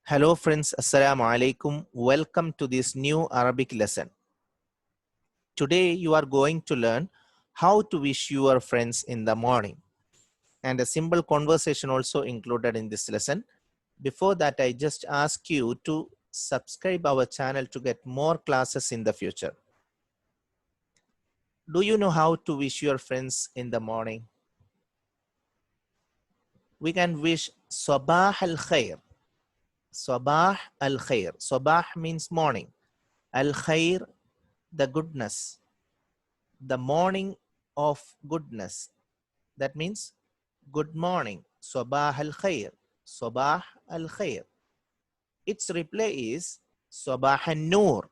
Hello friends, Assalamu alaikum. Welcome to this new Arabic lesson. Today you are going to learn how to wish your friends in the morning and a simple conversation also included in this lesson. Before that, I just ask you to subscribe our channel to get more classes in the future. Do you know how to wish your friends in the morning? We can wish Sabah al-Khair. Sabah al-Khair. Sabah means morning. Al-Khair, the goodness. The morning of goodness. That means good morning. Sabah al-Khair. Sabah al-Khair. Its reply is Sabah al-Nur.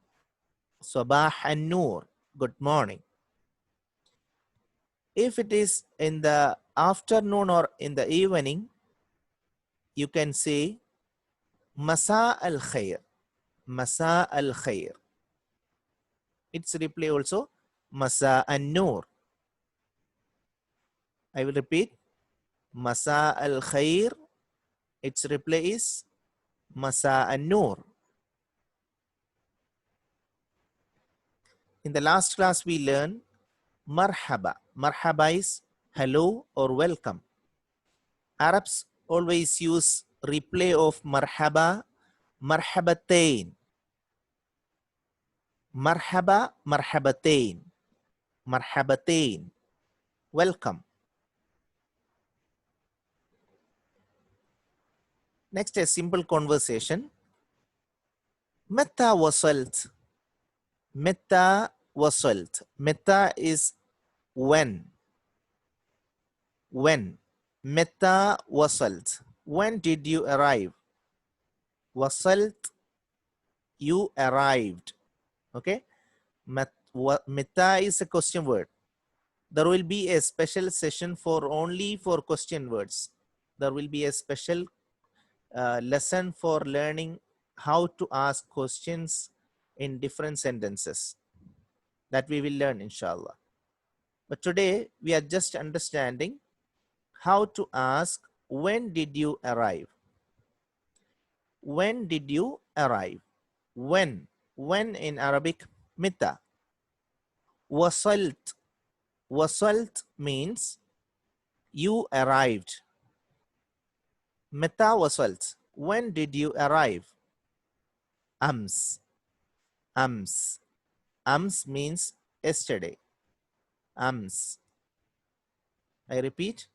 Sabah al-Nur. Good morning. If it is in the afternoon or in the evening, you can say Masa al-Khair. Masa al-Khair. Its reply also Masa al-Nur. I will repeat. Masa al-Khair. Its reply is Masa al-Nur. In the last class, we learned Marhaba. Marhaba is hello or welcome. Arabs always use replay of Marhaba, Marhabatain. Marhaba, Marhabatain. Marhabatain. Welcome. Next, a simple conversation. Meta wasalt. Meta wasalt. Meta is when. When. Meta wasalt. When did you arrive? Wasalt, you arrived. Okay. Meta is a question word. There will be a special session only for question words. There will be a special lesson for learning how to ask questions in different sentences that we will learn, inshallah. But today we are just understanding how to ask when did you arrive? When did you arrive? When in Arabic, mita. Wasalt. Wasalt means you arrived. Meta wasalt. When did you arrive? Ams. Ams. Ams means yesterday. Ams. I repeat.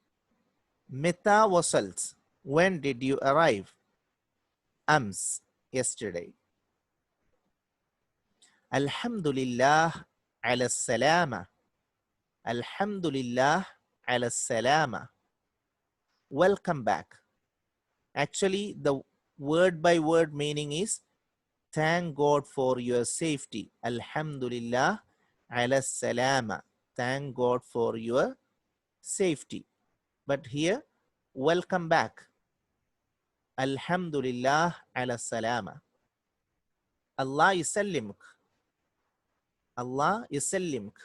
Meta wasalt. When did you arrive? Ams. Yesterday. Alhamdulillah ala salama. Alhamdulillah ala salama. Welcome back. Actually, the word by word meaning is thank God for your safety. Alhamdulillah ala salama. Thank God for your safety. But here, welcome back. Alhamdulillah ala salama. Allah yusallimuk. Allah yusallimuk.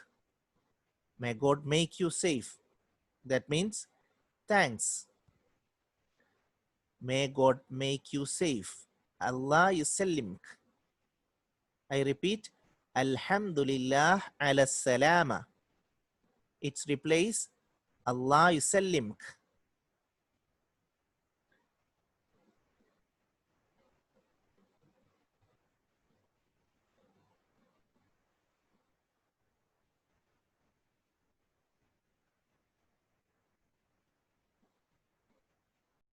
May God make you safe. That means thanks. May God make you safe. Allah yusallimuk. I repeat, Alhamdulillah ala salama. Its replace Allah yusallimuk.